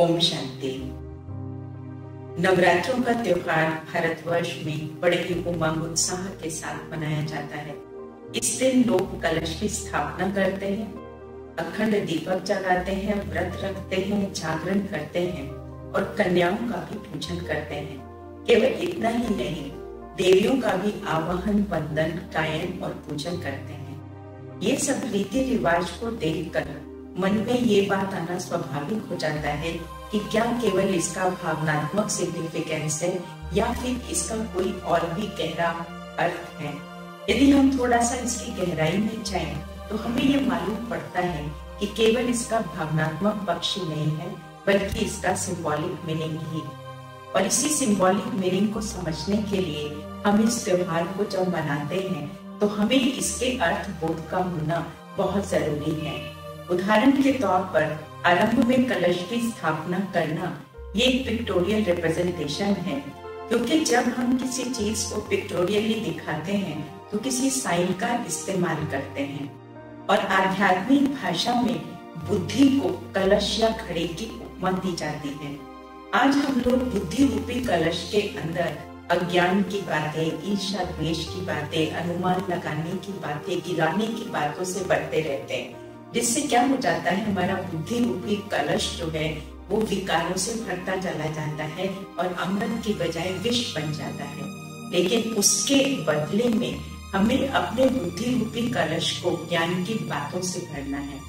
ओम शांति। नवरात्रों का त्योहार भारतवर्ष में बड़े ही उमंग उत्साह के साथ मनाया जाता है। इस दिन लोग कलश की स्थापना करते हैं, अखंड दीपक जलाते हैं, व्रत रखते हैं, जागरण करते हैं और कन्याओं का भी पूजन करते हैं। केवल इतना ही नहीं, देवियों का भी आवाहन, वंदन, गायन और पूजन करते हैं। ये सब रीति रिवाज को देखकर मन में ये बात आना स्वाभाविक हो जाता है कि क्या केवल इसका भावनात्मक सिग्निफिकेंस है या फिर इसका कोई और भी गहरा अर्थ है। यदि हम थोड़ा सा इसकी गहराई में जाएं, तो हमें ये मालूम पड़ता है कि केवल इसका भावनात्मक पक्ष ही नहीं है, बल्कि इसका सिंबॉलिक मीनिंग ही। और इसी सिंबॉलिक मीनिंग को समझने के लिए हम इस त्योहार को जब मनाते हैं, तो हमें इसके अर्थ बोध का होना बहुत जरूरी है। उदाहरण के तौर पर आरंभ में कलश की स्थापना करना ये एक पिक्टोरियल रिप्रेजेंटेशन है, क्योंकि जब हम किसी चीज को पिक्टोरियली दिखाते हैं तो किसी साइन का इस्तेमाल करते हैं। और आध्यात्मिक भाषा में बुद्धि को कलश या घड़े की उपमा दी जाती है। आज हम लोग बुद्धि रूपी कलश के अंदर अज्ञान की बातें, ईर्ष्या द्वेष की बातें, अनुमान लगाने की बातें, गिराने की बातों से बढ़ते रहते हैं, जिससे क्या हो जाता है, हमारा बुद्धि रूपी कलश जो है वो विकारों से भरता चला जाता है और अमृत की बजाय विष बन जाता है। लेकिन उसके बदले में हमें अपने बुद्धि रूपी कलश को ज्ञान की बातों से भरना है।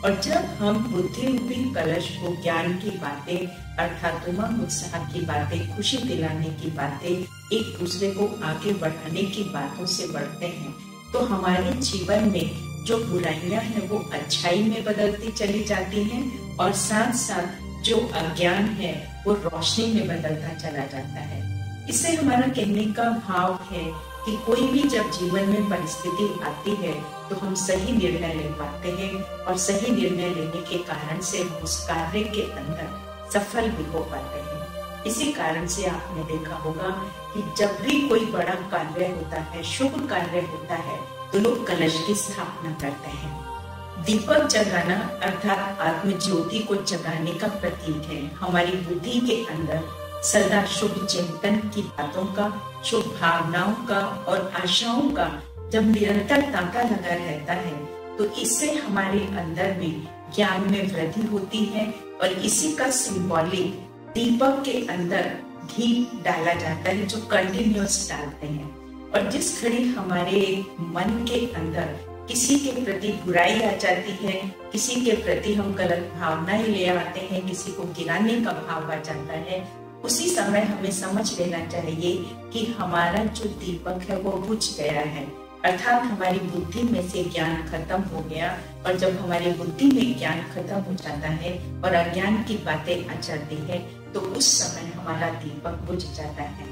और जब हम बुद्धि रूपी कलश को ज्ञान की बातें अर्थात उमंग उत्साह की बातें, खुशी दिलाने की बातें, एक दूसरे को आगे बढ़ाने की बातों से बढ़ते हैं, तो हमारे जीवन में जो बुराइयां हैं वो अच्छाई में बदलती चली जाती हैं और साथ साथ जो अज्ञान है वो रोशनी में बदलता चला जाता है। इससे हमारा कहने का भाव है कि कोई भी जब जीवन में परिस्थिति आती है तो हम सही निर्णय ले पाते हैं और सही निर्णय लेने के कारण से हम उस कार्य के अंदर सफल भी हो पाते हैं। इसी कारण से आपने देखा होगा कि जब भी कोई बड़ा कार्य होता है, शुभ कार्य होता है, तो लोग कलश की स्थापना करते हैं। दीपक जगाना अर्थात आत्म ज्योति को जगाने का प्रतीक है। हमारी बुद्धि के अंदर सदा शुभ चिंतन की बातों का, शुभ भावनाओं का और आशाओं का जब निरंतर तांता लगा रहता है, तो इससे हमारे अंदर में ज्ञान में वृद्धि होती है। और इसी का सिंबॉलिक दीपक के अंदर घी डाला जाता है, जो कंटिन्यूअस डालते हैं। और जिस घड़ी हमारे मन के अंदर किसी के प्रति बुराई आ जाती है, किसी के प्रति हम गलत भावनाएं ले आते हैं, किसी को गिराने का भाव आ जाता है, उसी समय हमें समझ लेना चाहिए कि हमारा जो दीपक है वो बुझ गया है, अर्थात हमारी बुद्धि में से ज्ञान खत्म हो गया। और जब हमारी बुद्धि में ज्ञान खत्म हो जाता है और अज्ञान की बातें आ जाती है, तो उस समय हमारा दीपक बुझ जाता है।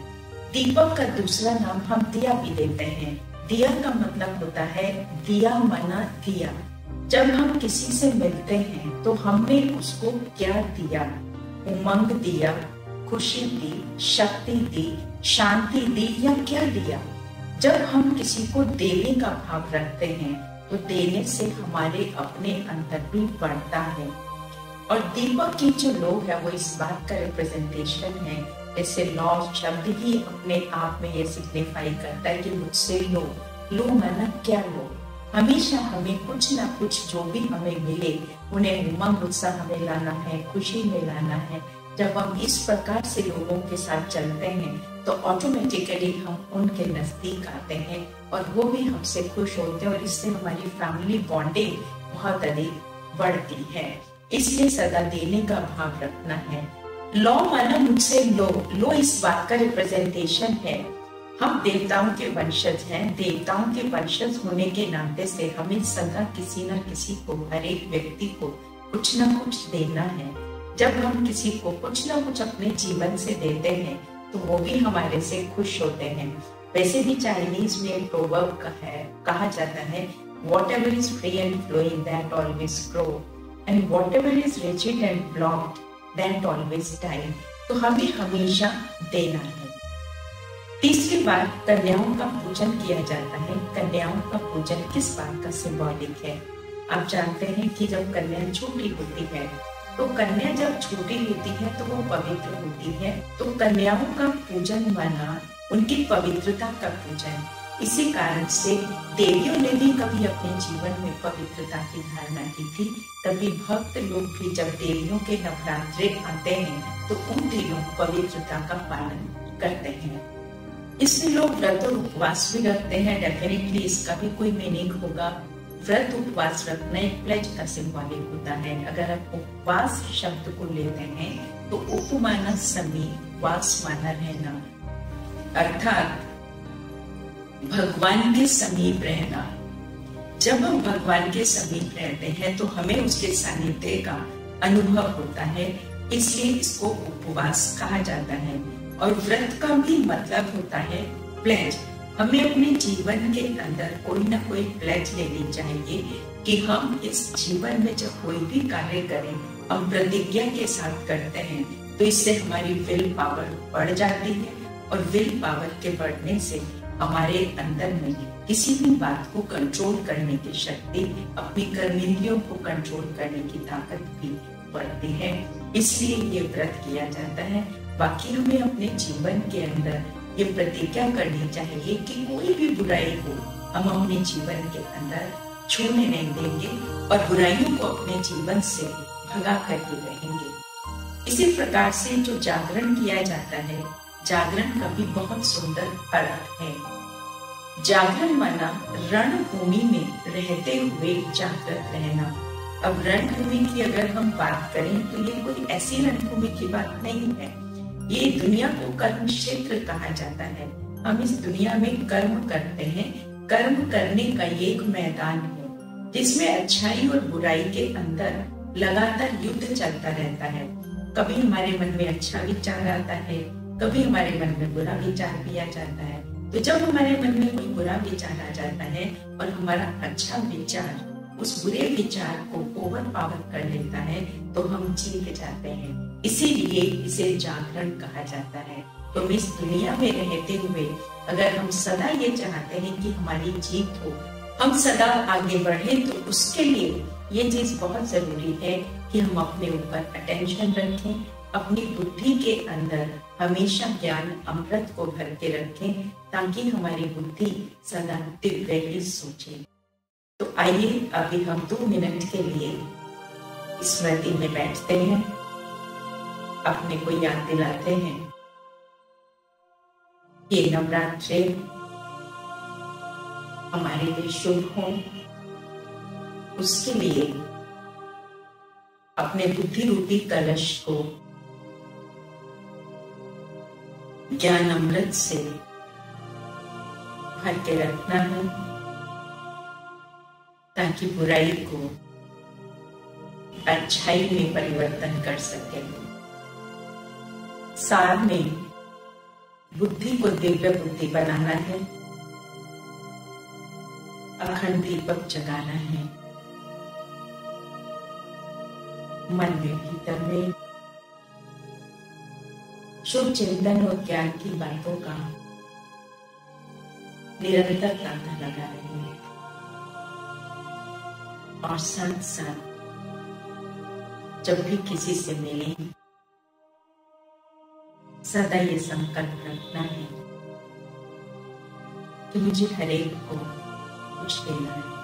दीपक का दूसरा नाम हम दिया भी देते हैं। दिया का मतलब होता है दिया मना दिया। जब हम किसी से मिलते हैं तो हमने उसको क्या दिया? उमंग दिया, खुशी दी, शक्ति दी, शांति दी या क्या दिया? जब हम किसी को देने का भाव रखते हैं तो देने से हमारे अपने अंदर भी बढ़ता है। और दीपक की जो लोग है वो इस बात का रिप्रेजेंटेशन है, जैसे लॉ शब्द ही अपने आप में ये सिग्निफाई करता है कि मुझसे लो। लो माना क्या लो? हमेशा हमें कुछ ना कुछ जो भी हमें मिले, उन्हें उमंग उत्साह में लाना है, खुशी में लाना है। जब हम इस प्रकार से लोगों के साथ चलते हैं तो ऑटोमेटिकली हम उनके नजदीक आते हैं और वो भी हमसे खुश होते हैं और इससे हमारी फैमिली बॉन्डिंग बहुत अधिक बढ़ती है। इसलिए सदा देने का भाव रखना है। लॉ माना मुझसे लो। लो इस बात का रिप्रेजेंटेशन है, हम देवताओं के वंशज हैं। देवताओं के वंशज होने के नाते से हमें सदा किसी न किसी को, हर एक व्यक्ति को कुछ न कुछ देना है। जब हम किसी को कुछ न कुछ अपने जीवन से देते हैं तो वो भी हमारे से खुश होते हैं। वैसे भी चाइनीज में प्रोवर्ब कहा जाता है, whatever is free and flowing that always grow and whatever is rigid and blocked that always die। तो हमें हमेशा देना है। तीसरी बात, कन्याओं का पूजन किया जाता है। कन्याओं का पूजन किस बात का सिंबॉलिक है? आप जानते हैं कि जब कन्या छोटी होती है तो कन्या जब छोटी होती है तो वो पवित्र होती है, तो कन्याओं का पूजन माना उनकी पवित्रता का पूजन। इसी कारण से देवियों ने भी कभी अपने जीवन में पवित्रता की धारणा की थी। तभी भक्त लोग भी जब देवियों के नवरात्रे आते हैं तो उन दिनों पवित्रता का पालन करते हैं। इसमें लोग व्रत और उपवास भी रखते हैं। डेफिनेटली इसका भी कोई मीनिंग होगा। व्रत उपवास रखना एक प्लेज का सिंबॉलिक होता है। अगर आप उपवास शब्द को लेते हैं तो उप माना समीप, वास माना रहना, अर्थात भगवान के समीप रहना। जब हम भगवान के समीप रहते हैं तो हमें उसके सानिध्य का अनुभव होता है, इसलिए इसको उपवास कहा जाता है। और व्रत का भी मतलब होता है प्लेज। हमें अपने जीवन के अंदर कोई ना कोई प्लेज लेनी चाहिए कि हम इस जीवन में जब कोई भी कार्य करें, हम प्रतिज्ञा के साथ करते हैं तो इससे हमारी विल पावर बढ़ जाती है। और विल पावर के बढ़ने से हमारे अंदर में किसी भी बात को कंट्रोल करने की शक्ति, अपनी कर्मेंद्रियों को कंट्रोल करने की ताकत भी बढ़ती है। इसलिए ये व्रत किया जाता है। बाकी हमें अपने जीवन के अंदर ये प्रतिज्ञा करनी चाहिए कि कोई भी बुराई को हम अपने जीवन के अंदर छूने नहीं देंगे और बुराइयों को अपने जीवन से भगा करके रहेंगे। इसी प्रकार से जो जागरण किया जाता है, जागरण का भी बहुत सुंदर अर्थ है। जागरण माना रणभूमि में रहते हुए जागृत रहना। अब रणभूमि की अगर हम बात करें तो ये कोई ऐसी रणभूमि की बात नहीं है। ये दुनिया को कर्म क्षेत्र कहा जाता है। हम इस दुनिया में कर्म करते हैं। कर्म करने का ये एक मैदान है जिसमें अच्छाई और बुराई के अंदर लगातार युद्ध चलता रहता है। कभी हमारे मन में अच्छा विचार आता है, कभी हमारे मन में बुरा विचार भी आ जाता है। तो जब हमारे मन में कोई बुरा विचार आ जाता है और हमारा अच्छा विचार उस बुरे विचार को ओवर पावर कर लेता है तो हम जीत जाते हैं। इसीलिए इसे जागरण कहा जाता है। तो इस दुनिया में रहते हुए अगर हम सदा ये चाहते हैं कि हमारी जीत हो, हम सदा आगे बढ़े, तो उसके लिए ये चीज बहुत जरूरी है कि हम अपने ऊपर अटेंशन रखें, अपनी बुद्धि के अंदर हमेशा ज्ञान अमृत को भर के रखें ताकि हमारी बुद्धि सदा दिव्य ही सोचे। तो आइए अभी हम 2 मिनट के लिए स्मृति में बैठते हैं, अपने को याद दिलाते हैं ये नवरात्रे हमारे लिए शुभ हो। उसके लिए अपने बुद्धि रूपी कलश को ज्ञान अमृत से भर के रखना है ताकि बुराई को अच्छाई में परिवर्तन कर सके। सार में बुद्धि को दिव्य बुद्धि बनाना है, अखंड दीपक जगाना है, मन में भीतर में शुभ चिंतन और ज्ञान की बातों का निरंतर तांता लगा रही है। और साथ साथ जब भी किसी से मिले सदा ये संकल्प रखना है कि मुझे हर एक को कुछ देना है।